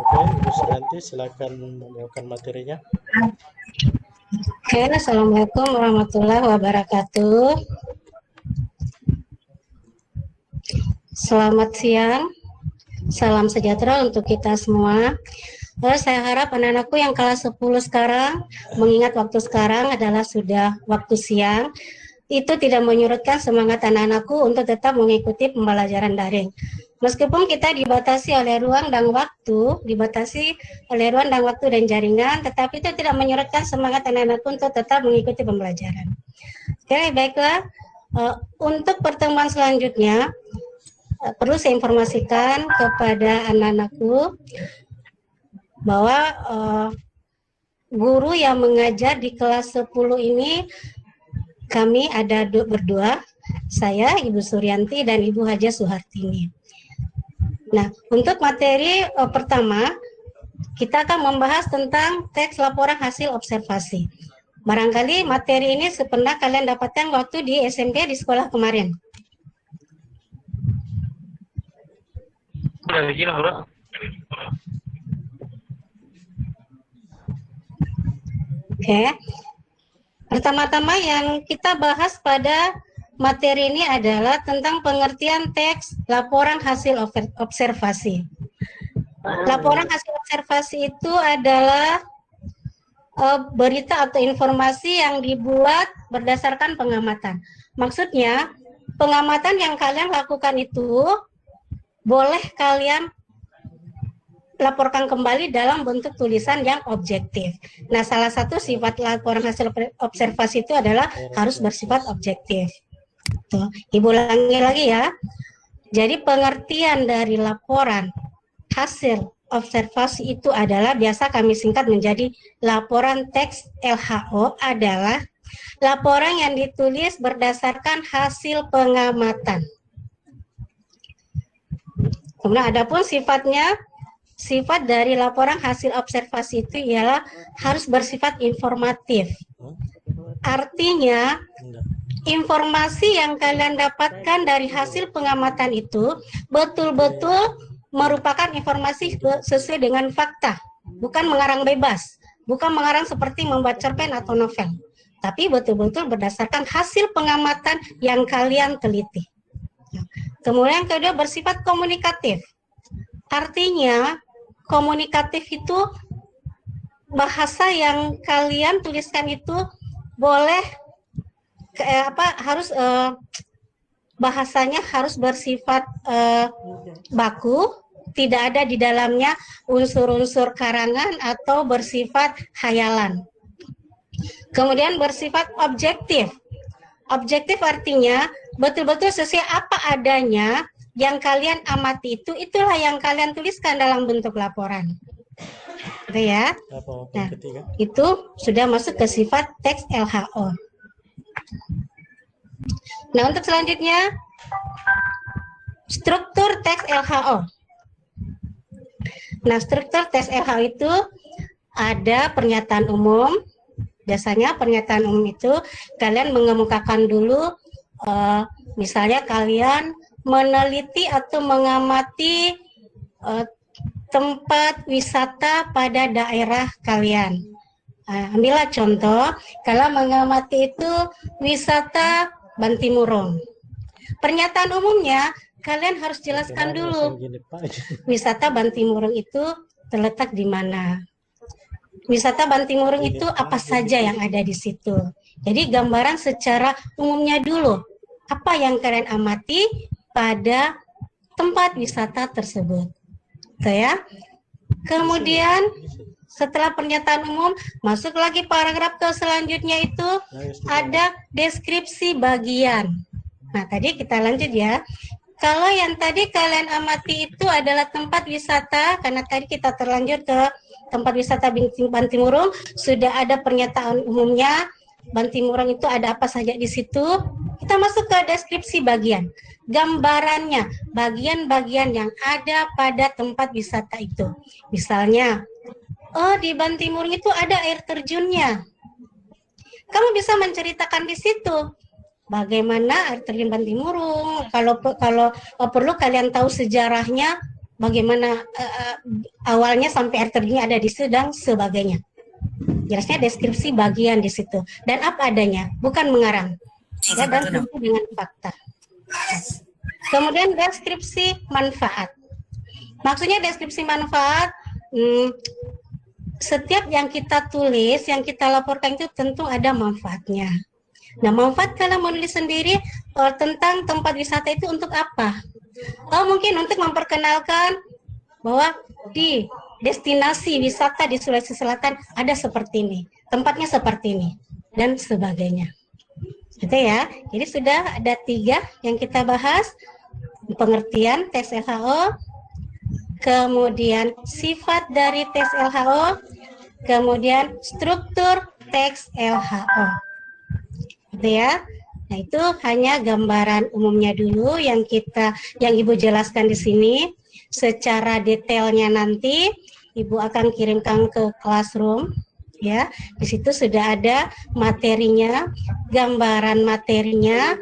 Oke, Ibu Suranti silakan membawakan materinya. Oke, Assalamualaikum warahmatullahi wabarakatuh. Selamat siang, salam sejahtera untuk kita semua. Saya harap anak-anakku yang kelas 10 sekarang, mengingat waktu sekarang adalah sudah waktu siang, itu tidak menyurutkan semangat anak-anakku untuk tetap mengikuti pembelajaran daring. Meskipun kita dibatasi oleh ruang dan waktu, dan jaringan, tetapi itu tidak menyurutkan semangat anak-anakku untuk tetap mengikuti pembelajaran. Oke, baiklah. Untuk pertemuan selanjutnya, perlu saya informasikan kepada anak-anakku bahwa guru yang mengajar di kelas 10 ini kami ada berdua, saya Ibu Suryanti dan Ibu Haja Suhartini. Nah, untuk materi pertama, kita akan membahas tentang teks laporan hasil observasi. Barangkali materi ini pernah kalian dapatkan waktu di SMP di sekolah kemarin. Oke. Pertama-tama yang kita bahas pada materi ini adalah tentang pengertian teks laporan hasil observasi. Laporan hasil observasi itu adalah berita atau informasi yang dibuat berdasarkan pengamatan. Maksudnya, pengamatan yang kalian lakukan itu boleh kalian laporkan kembali dalam bentuk tulisan yang objektif. Nah, salah satu sifat laporan hasil observasi itu adalah harus bersifat objektif. Tuh, Ibu ulangi lagi ya. Jadi pengertian dari laporan hasil observasi itu adalah, biasa kami singkat menjadi laporan teks LHO, adalah laporan yang ditulis berdasarkan hasil pengamatan. Kemudian adapun sifat dari laporan hasil observasi itu ialah harus bersifat informatif. Artinya, informasi yang kalian dapatkan dari hasil pengamatan itu betul-betul merupakan informasi sesuai dengan fakta, bukan mengarang bebas, bukan mengarang seperti membuat cerpen atau novel, tapi betul-betul berdasarkan hasil pengamatan yang kalian teliti. Kemudian kedua, bersifat komunikatif. Artinya, komunikatif itu bahasa yang kalian tuliskan itu boleh bahasanya harus bersifat baku, tidak ada di dalamnya unsur-unsur karangan atau bersifat hayalan. Kemudian bersifat objektif. Objektif artinya betul-betul sesuai apa adanya yang kalian amati itu, itulah yang kalian tuliskan dalam bentuk laporan. Gitu ya. Nah, itu sudah masuk ke sifat teks LHO. Nah, untuk selanjutnya, struktur teks LHO. Nah, struktur teks LHO itu ada pernyataan umum. Biasanya pernyataan umum itu kalian mengemukakan dulu, misalnya kalian meneliti atau mengamati tempat wisata pada daerah kalian. Ambillah contoh, kalau mengamati itu wisata Bantimurung. Pernyataan umumnya kalian harus jelaskan dulu wisata Bantimurung itu terletak di mana. Wisata Bantimurung itu apa saja yang ada di situ. Jadi gambaran secara umumnya dulu, apa yang kalian amati pada tempat wisata tersebut. Gitu ya. Kemudian setelah pernyataan umum, masuk lagi paragraf ke selanjutnya itu ada deskripsi bagian. Nah, tadi kita lanjut ya. Kalau yang tadi kalian amati itu adalah tempat wisata, karena tadi kita terlanjur ke tempat wisata Bantimurung, sudah ada pernyataan umumnya, Bantimurung itu ada apa saja di situ. Kita masuk ke deskripsi bagian. Gambarannya, bagian-bagian yang ada pada tempat wisata itu. Misalnya, oh di Bantimurung itu ada air terjunnya. Kamu bisa menceritakan di situ bagaimana air terjun Bantimurung. Kalau perlu kalian tahu sejarahnya, bagaimana awalnya sampai air terjunnya ada di situ dan sebagainya. Jelasnya deskripsi bagian di situ dan apa adanya, bukan mengarang. Ya, dan tentu dengan fakta. Kemudian deskripsi manfaat. Maksudnya deskripsi manfaat, setiap yang kita tulis, yang kita laporkan itu tentu ada manfaatnya. Nah, manfaat kalau menulis sendiri tentang tempat wisata itu untuk apa? Oh, mungkin untuk memperkenalkan bahwa di destinasi wisata di Sulawesi Selatan ada seperti ini, tempatnya seperti ini, dan sebagainya. Gitu ya. Jadi sudah ada 3 yang kita bahas, pengertian teks LHO, kemudian sifat dari teks LHO, kemudian struktur teks LHO. Gitu ya. Nah, itu hanya gambaran umumnya dulu yang Ibu jelaskan di sini. Secara detailnya nanti Ibu akan kirimkan ke classroom, ya. Di situ sudah ada materinya, gambaran materinya,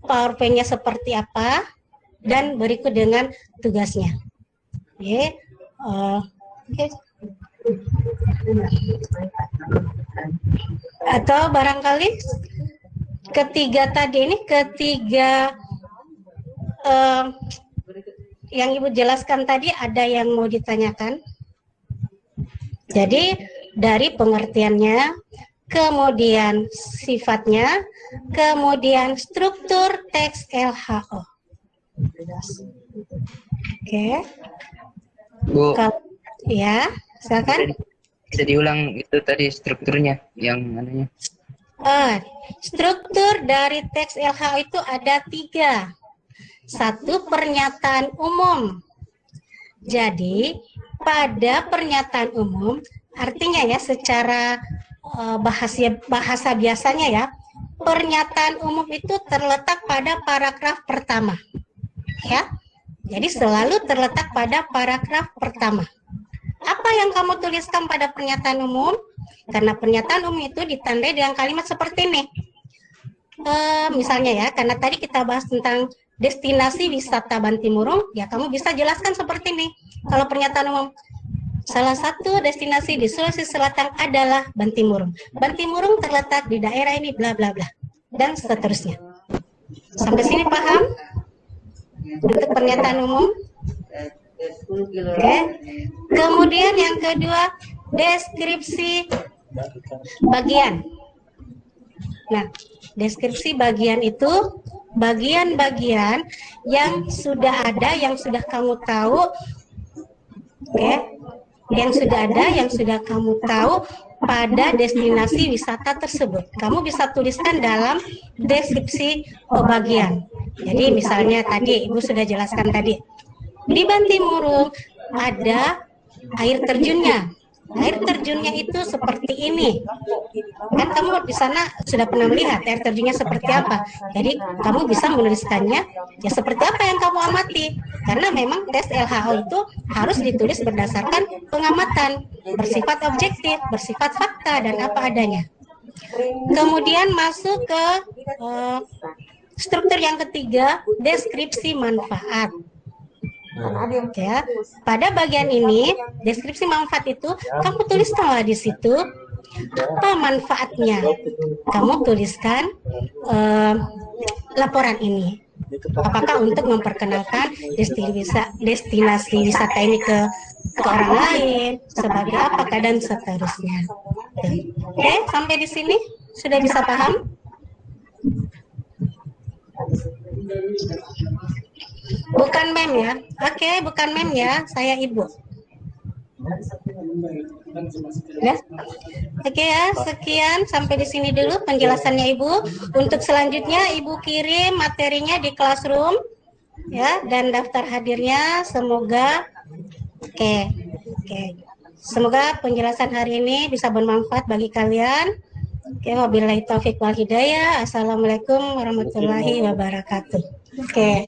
PowerPoint-nya seperti apa, dan berikut dengan tugasnya. Oke. Atau barangkali ketiga yang Ibu jelaskan tadi ada yang mau ditanyakan? Jadi dari pengertiannya, kemudian sifatnya, kemudian struktur teks LHO. Oke. Bu, ya, silakan. bisa diulang itu tadi strukturnya yang anunya. Struktur dari teks LHO itu ada 3. 1, pernyataan umum. Jadi pada pernyataan umum artinya ya secara bahasa biasanya ya, pernyataan umum itu terletak pada paragraf pertama. Ya. Jadi selalu terletak pada paragraf pertama. Apa yang kamu tuliskan pada pernyataan umum? Karena pernyataan umum itu ditandai dengan kalimat seperti ini. Misalnya ya, karena tadi kita bahas tentang destinasi wisata Bantimurung, ya kamu bisa jelaskan seperti ini. Kalau pernyataan umum, salah satu destinasi di Sulawesi Selatan adalah Bantimurung. Bantimurung terletak di daerah ini, bla bla bla, dan seterusnya. Sampai sini paham? Untuk pernyataan umum. Oke. Kemudian yang kedua, deskripsi bagian. Nah, deskripsi bagian itu bagian-bagian yang sudah ada, yang sudah kamu tahu, oke, yang sudah ada, yang sudah kamu tahu pada destinasi wisata tersebut. Kamu bisa tuliskan dalam deskripsi bagian. Jadi misalnya tadi Ibu sudah jelaskan tadi, di Bantimurung ada air terjunnya. Air terjunnya itu seperti ini. Kan kamu di sana sudah pernah melihat air terjunnya seperti apa. Jadi kamu bisa menuliskannya ya seperti apa yang kamu amati. Karena memang tes LHO itu harus ditulis berdasarkan pengamatan, bersifat objektif, bersifat fakta dan apa adanya. Kemudian masuk ke struktur yang ketiga, deskripsi manfaat. Ya, pada bagian ini deskripsi manfaat itu kamu tuliskanlah di situ apa manfaatnya. Kamu tuliskan laporan ini. Apakah untuk memperkenalkan destinasi wisata ini ke orang lain, sebagai apakah dan seterusnya. Oke, sampai di sini sudah bisa paham? Bukan mem ya. Oke, bukan mem ya, saya Ibu. Ya. Oke ya, sekian sampai di sini dulu penjelasannya Ibu. Untuk selanjutnya Ibu kirim materinya di classroom ya, dan daftar hadirnya semoga oke. Semoga penjelasan hari ini bisa bermanfaat bagi kalian. Oke, wabillahi taufik wal hidayah. Assalamualaikum warahmatullahi wabarakatuh. Oke.